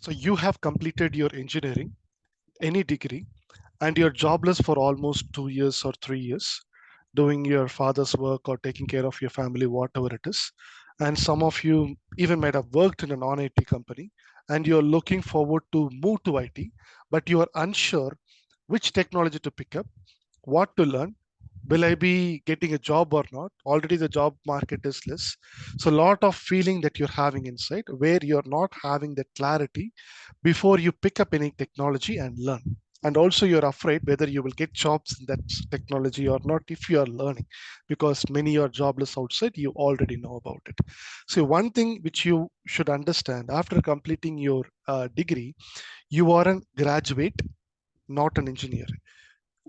So you have completed your engineering, any degree, and you're jobless for almost 2 years or 3 years, doing your father's work or taking care of your family, whatever it is. And some of you even might have worked in a non-IT company, and you're looking forward to move to IT, but you are unsure which technology to pick up, what to learn. Will I be getting a job or not? Already the job market is less. So a lot of feeling that you're having inside where you're not having that clarity before you pick up any technology and learn. And also you're afraid whether you will get jobs in that technology or not if you are learning, because many are jobless outside, you already know about it. So one thing which you should understand after completing your degree, you are a graduate, not an engineer.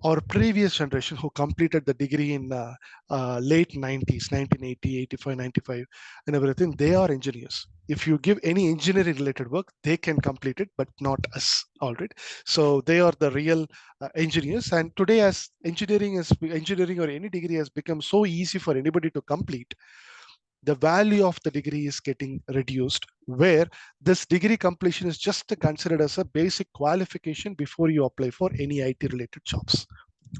Our previous generation who completed the degree in late 90s, 1980, 85, 95, and everything, they are engineers. If you give any engineering related work, they can complete it, but not us. All right. So they are the real engineers. And today, as engineering or any degree has become so easy for anybody to complete, the value of the degree is getting reduced, where this degree completion is just considered as a basic qualification before you apply for any IT related jobs.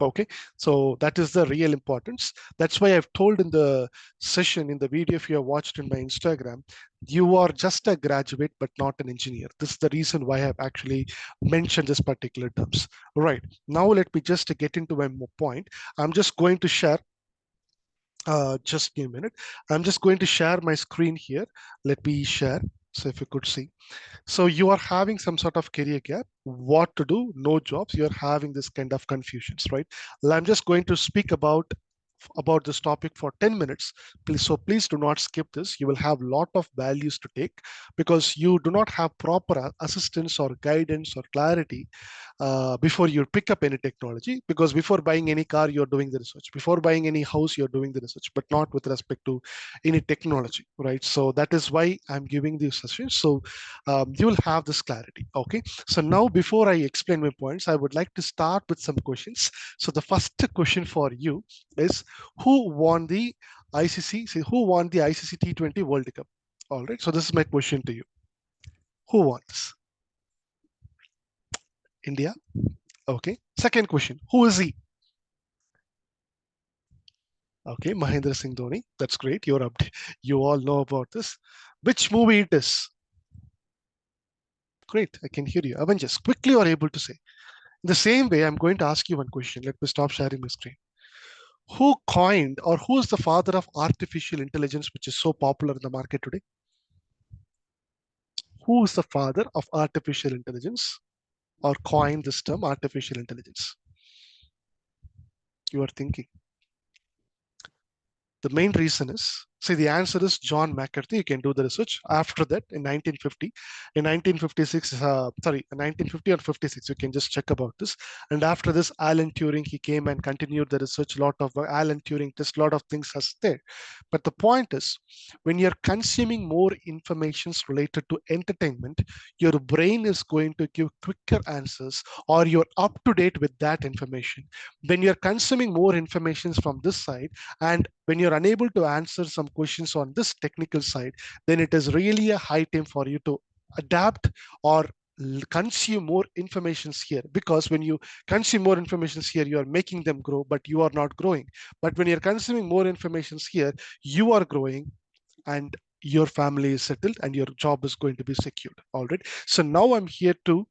Okay, so that is the real importance. That's why I've told in the session, in the video, if you have watched in my Instagram, you are just a graduate but not an engineer. This is the reason why I've actually mentioned this particular terms. Right, now let me just get into my point. I'm just going to share, just give me a minute. I'm just going to share my screen here. Let me share. So if you could see. So you are having some sort of career gap, what to do, no jobs, you're having this kind of confusions, right? Well, I'm just going to speak about this topic for 10 minutes. Please, so please do not skip this. You will have a lot of values to take because you do not have proper assistance or guidance or clarity before you pick up any technology. Because before buying any car, you're doing the research. Before buying any house, you're doing the research, but not with respect to any technology, right? So that is why I'm giving this session. So you will have this clarity. Okay. So now, before I explain my points, I would like to start with some questions. So the first question for you is, who won the ICC? See, who won the ICC T20 World Cup? All right. So this is my question to you. Who won this? India. Okay. Second question. Who is he? Okay, Mahendra Singh Dhoni. That's great. You're up. You all know about this. Which movie it is? Great. I can hear you. Avengers. Quickly you are able to say. In the same way, I'm going to ask you one question. Let me stop sharing my screen. Who coined or who is the father of artificial intelligence, which is so popular in the market today? Who is the father of artificial intelligence or coined this term artificial intelligence? You are thinking. The main reason is, see, the answer is John McCarthy. You can do the research. After that, in 1950, in 1956, sorry, 1950 or 56, you can just check about this. And after this, Alan Turing, he came and continued the research. A lot of Alan Turing, just a lot of things has there. But the point is, when you're consuming more informations related to entertainment, your brain is going to give quicker answers, or you're up to date with that information. When you're consuming more information from this side, and when you're unable to answer some questions on this technical side, then it is really a high time for you to adapt or consume more informations here. Because when you consume more informations here, you are making them grow, but you are not growing. But when you're consuming more informations here, you are growing, and your family is settled and your job is going to be secured. All right. So now I'm here to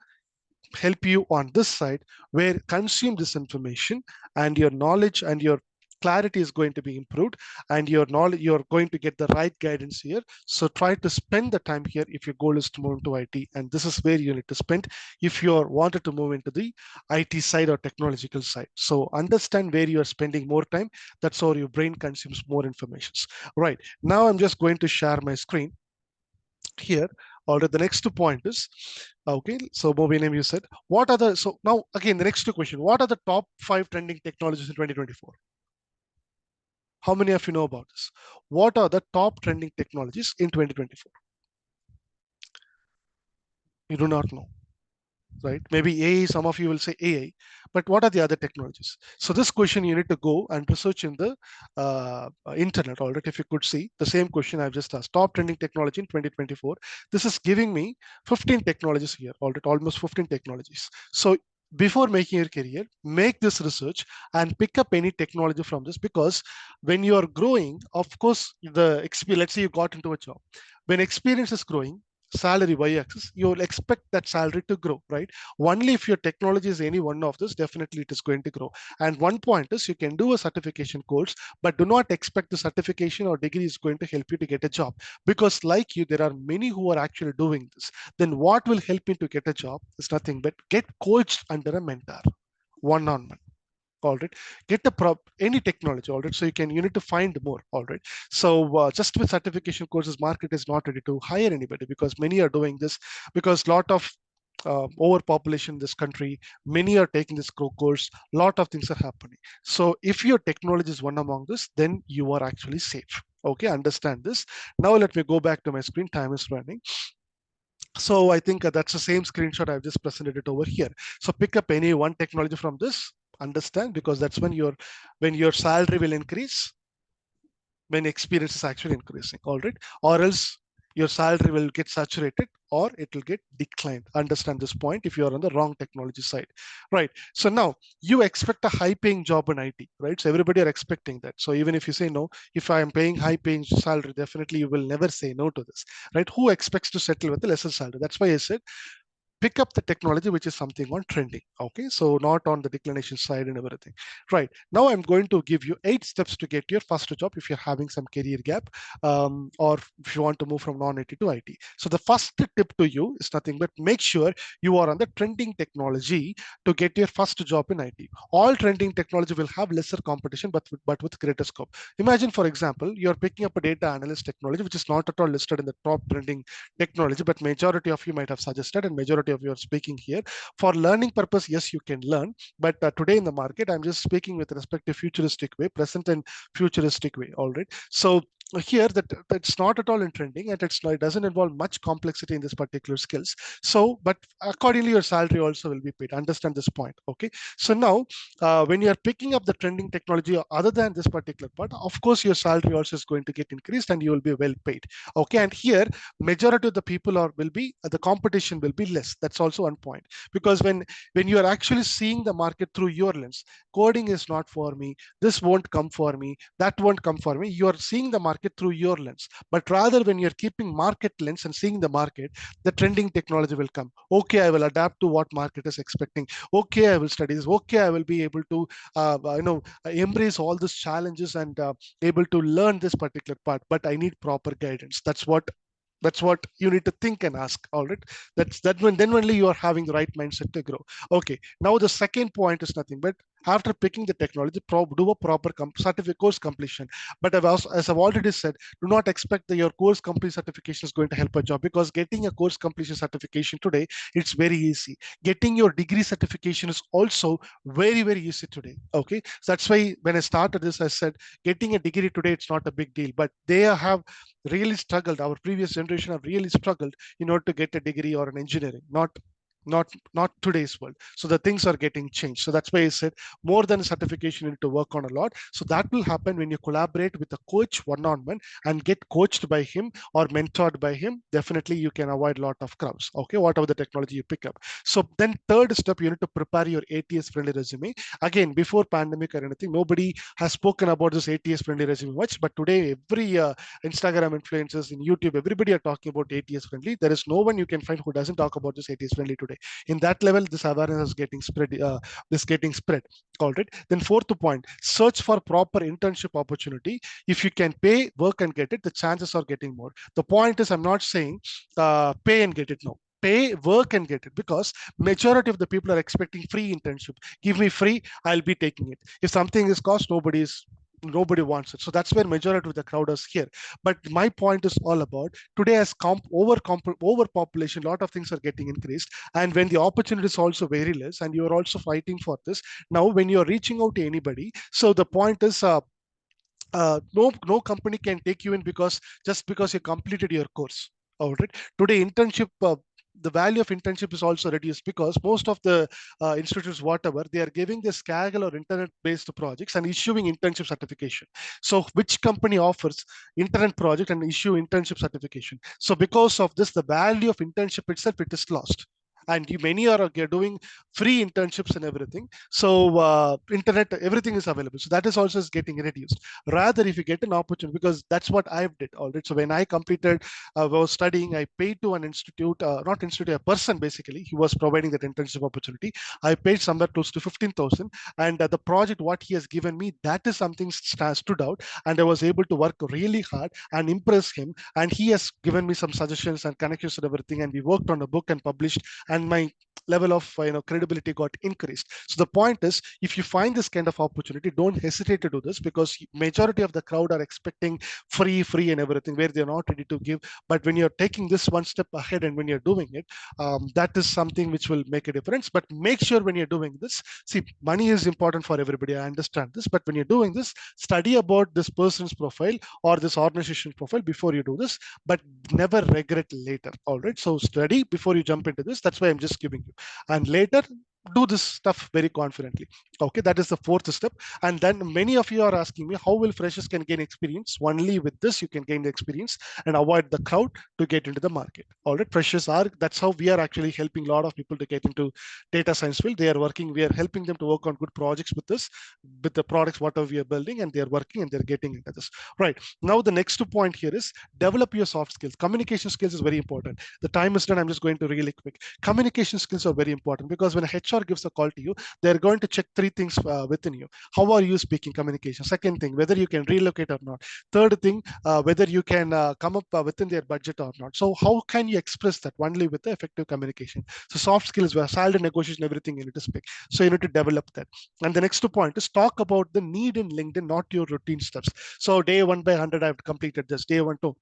help you on this side, where consume this information and your knowledge and your clarity is going to be improved, and your knowledge, you're going to get the right guidance here. So try to spend the time here if your goal is to move into IT, and this is where you need to spend if you're wanted to move into the IT side or technological side. So understand where you are spending more time. That's how your brain consumes more information. Right now, I'm just going to share my screen here. Alright, the next point is, okay, so Mobinam, you said, what are the, so now again, the next question, what are the top 5 trending technologies in 2024? How many of you know about this? What are the top trending technologies in 2024? You do not know. right? Maybe AI, some of you will say AI, but what are the other technologies? So this question you need to go and research in the internet. All right, if you could see the same question I've just asked, top trending technology in 2024. This is giving me 15 technologies here. All right, almost 15 technologies. So before making your career, make this research and pick up any technology from this, because when you are growing, of course, the experience. Let's say you got into a job. When experience is growing, salary y-axis, you'll expect that salary to grow, right? Only if your technology is any one of this, definitely it is going to grow. And one point is you can do a certification course, but do not expect the certification or degree is going to help you to get a job, because like you, there are many who are actually doing this. Then what will help me to get a job is nothing but get coached under a mentor, one-on-one. All right, get the any technology. All right, so you need to find more. All right, so just with certification courses, market is not ready to hire anybody, because many are doing this, because lot of overpopulation in this country, many are taking this course, lot of things are happening. So if your technology is one among this, then you are actually safe. Okay, understand this. Now let me go back to my screen, time is running. So I think that's the same screenshot. I've just presented it over here. So pick up any one technology from this, understand, because that's when your salary will increase, when experience is actually increasing. All right, or else your salary will get saturated or it will get declined. Understand this point if you are on the wrong technology side, right? So now you expect a high paying job in IT, right? So everybody are expecting that. So even if you say no, if I am paying high paying salary, definitely you will never say no to this, right? Who expects to settle with a lesser salary? That's why I said pick up the technology which is something on trending. Okay, so not on the declination side and everything. Right now I'm going to give you 8 steps to get your first job if you're having some career gap, or if you want to move from non-IT to IT. So the first tip to you is nothing but make sure you are on the trending technology to get your first job in IT. All trending technology will have lesser competition, but with greater scope. Imagine, for example, you're picking up a data analyst technology which is not at all listed in the top trending technology, but majority of you might have suggested and majority of you are speaking here. For learning purpose, yes, you can learn, but today in the market, I'm just speaking with respect to futuristic way, present and futuristic way. All right, so here that's not at all in trending, and it doesn't involve much complexity in this particular skills. So but accordingly your salary also will be paid. Understand this point. Okay, so now when you are picking up the trending technology other than this particular part, of course your salary also is going to get increased and you will be well paid. Okay, and here majority of the people are will be the competition will be less. That's also one point, because when you are actually seeing the market through your lens, coding is not for me, this won't come for me, that won't come for me, you are seeing the market through your lens. But rather when you're keeping market lens and seeing the market, the trending technology will come. Okay, I will adapt to what market is expecting. Okay, I will study this. Okay, I will be able to embrace all these challenges and able to learn this particular part, but I need proper guidance. That's what you need to think and ask. All right, that's that when then only you are having the right mindset to grow. Okay, now the second point is nothing but after picking the technology, do a proper certificate course completion. But as I've already said, do not expect that your course complete certification is going to help a job, because getting a course completion certification today, it's very easy. Getting your degree certification is also very, very easy today. Okay, so that's why when I started this, I said getting a degree today, it's not a big deal, but they have really struggled. Our previous generation have really struggled in order to get a degree or an engineering, not today's world. So the things are getting changed. So that's why I said more than a certification, you need to work on a lot. So that will happen when you collaborate with a coach one-on-one and get coached by him or mentored by him. Definitely you can avoid a lot of crowds. Okay, whatever the technology you pick up. So then third step, you need to prepare your ATS friendly resume. Again, before pandemic or anything, nobody has spoken about this ATS friendly resume much, but today every Instagram influencers in YouTube, everybody are talking about ATS friendly. There is no one you can find who doesn't talk about this ATS friendly today. In that level, this awareness is getting spread. This getting spread. All right. Then fourth point: search for proper internship opportunity. If you can pay, work and get it, the chances are getting more. The point is, I'm not saying pay and get it. No, pay, work and get it, because majority of the people are expecting free internship. Give me free, I'll be taking it. If something is cost, nobody wants it. So that's where majority of the crowd is here. But my point is all about today, as overpopulation, a lot of things are getting increased, and when the opportunity is also very less and you're also fighting for this. Now when you're reaching out to anybody, so the point is no company can take you in because just because you completed your course. All right, today internship the value of internship is also reduced because most of the institutes, whatever, they are giving this Kaggle or internet-based projects and issuing internship certification. So which company offers internet project and issue internship certification? So because of this, the value of internship itself, it is lost. And many are doing free internships and everything. So internet, everything is available. So that is also is getting reduced. Rather, if you get an opportunity, because that's what I did already. So when I completed, was studying, I paid to an institute, not institute, a person basically, he was providing that internship opportunity. I paid somewhere close to 15,000, and the project what he has given me, that is something stood out, and I was able to work really hard and impress him, and he has given me some suggestions and connections and everything, and we worked on a book and published, and my level of credibility got increased. So the point is, if you find this kind of opportunity, don't hesitate to do this, because majority of the crowd are expecting free and everything, where they're not ready to give. But when you're taking this one step ahead and when you're doing it, that is something which will make a difference. But make sure when you're doing this, see, money is important for everybody, I understand this, but when you're doing this, study about this person's profile or this organization profile before you do this, but never regret later. All right, so study before you jump into this. That's why I'm just giving you, and later do this stuff very confidently. Okay, that is the fourth step. And then many of you are asking me, how will freshers can gain experience? Only with this you can gain the experience and avoid the crowd to get into the market. All right, freshers are, that's how we are actually helping a lot of people to get into data science field. They are working, we are helping them to work on good projects with this, with the products whatever we are building, and they are working and they're getting into this. Right, now the next point here is develop your soft skills. Communication skills is very important. The time is done, I'm just going to really quick. Communication skills are very important, because when a HR gives a call to you, they're going to check three things within you. How are you speaking communication? Second thing, whether you can relocate or not. Third thing, whether you can come up within their budget or not. So how can you express that? Only with the effective communication. So soft skills were salary negotiation, everything you need to speak. So you need to develop that. And the next point is talk about the need in LinkedIn, not your routine steps. So day 1/100, I've completed this. Day 1 2.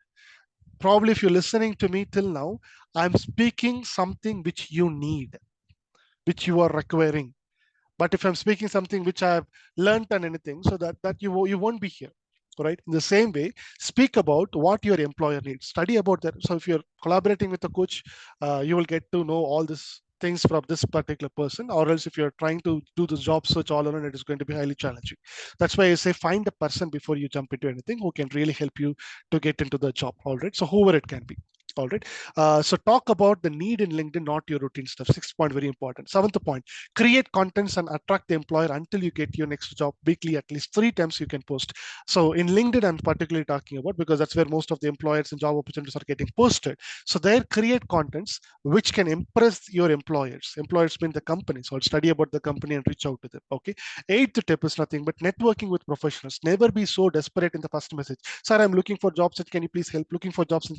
Probably if you're listening to me till now, I'm speaking something which you need, which you are requiring. But if I'm speaking something which I've learned and anything, so that you won't be here. Right. In the same way, speak about what your employer needs. Study about that. So if you're collaborating with a coach, you will get to know all this things from this particular person. Or else if you're trying to do the job search all alone, it is going to be highly challenging. That's why I say find a person before you jump into anything who can really help you to get into the job. All right. So whoever it can be. All right. So talk about the need in LinkedIn, not your routine stuff. 6th point, very important. 7th point, create contents and attract the employer until you get your next job weekly, at least 3 times you can post. So in LinkedIn, I'm particularly talking about, because that's where most of the employers and job opportunities are getting posted. So there, create contents which can impress your employers. Employers mean the company. So I'll study about the company and reach out to them. Okay. 8th tip is nothing but networking with professionals. Never be so desperate in the first message. Sir, I'm looking for jobs. Can you please help? Looking for jobs.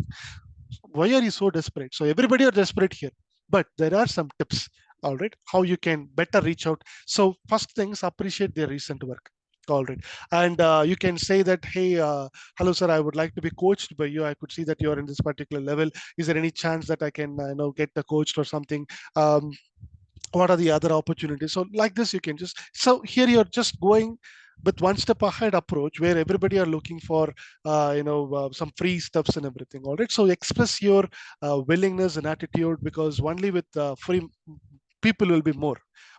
Why are you so desperate? So everybody are desperate here, but there are some tips. All right, how you can better reach out. So first things, appreciate their recent work. All right, and you can say that, hey, hello sir, I would like to be coached by you. I could see that you're in this particular level. Is there any chance that I can get the coached or something? What are the other opportunities? So like this, you can just, so here you're just going with one step ahead approach, where everybody are looking for some free stuffs and everything. All right, so express your willingness and attitude, because only with free, people will be more,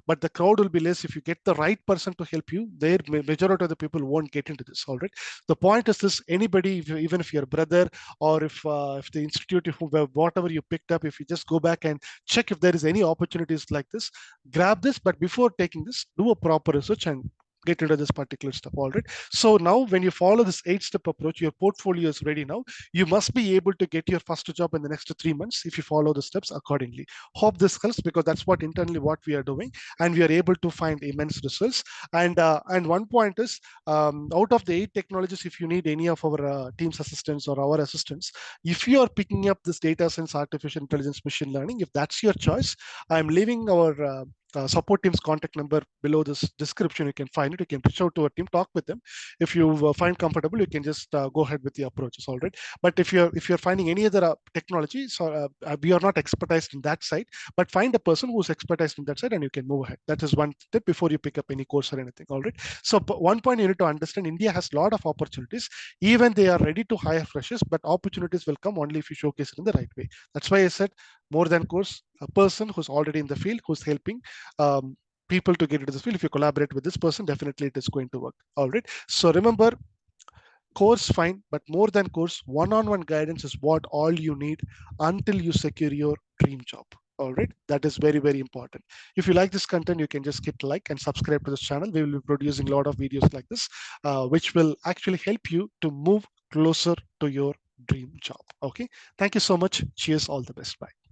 but the crowd will be less. If you get the right person to help you, their majority of the people won't get into this. All right, the point is this: anybody, even if your brother, or if the institute, if whatever you picked up, if you just go back and check if there is any opportunities like this, grab this. But before taking this, do a proper research and get into this particular stuff. All right, so now when you follow this 8-step approach, your portfolio is ready. Now you must be able to get your first job in the next 3 months if you follow the steps accordingly. Hope this helps, because that's what internally what we are doing, and we are able to find immense results. And one point is, out of the 8 technologies, if you need any of our team's assistants or our assistants, if you are picking up this data science, artificial intelligence, machine learning, if that's your choice, I'm leaving our support team's contact number below this description. You can find it. You can reach out to our team, talk with them. If you find comfortable, you can just go ahead with the approaches. All right. But if you're finding any other technology, so we are not expertised in that side, but find a person who's expertised in that side, and you can move ahead. That is one tip before you pick up any course or anything. All right. So one point you need to understand: India has a lot of opportunities. Even they are ready to hire freshers, but opportunities will come only if you showcase it in the right way. That's why I said More than course, a person who's already in the field, who's helping um, people to get into this field. If you collaborate with this person, definitely it is going to work. All right. So remember, course fine, but more than course, one-on-one guidance is what all you need until you secure your dream job. All right, that is very, very important. If you like this content, you can just hit like and subscribe to this channel. We will be producing a lot of videos like this, which will actually help you to move closer to your dream job. Okay, thank you so much. Cheers, all the best. Bye.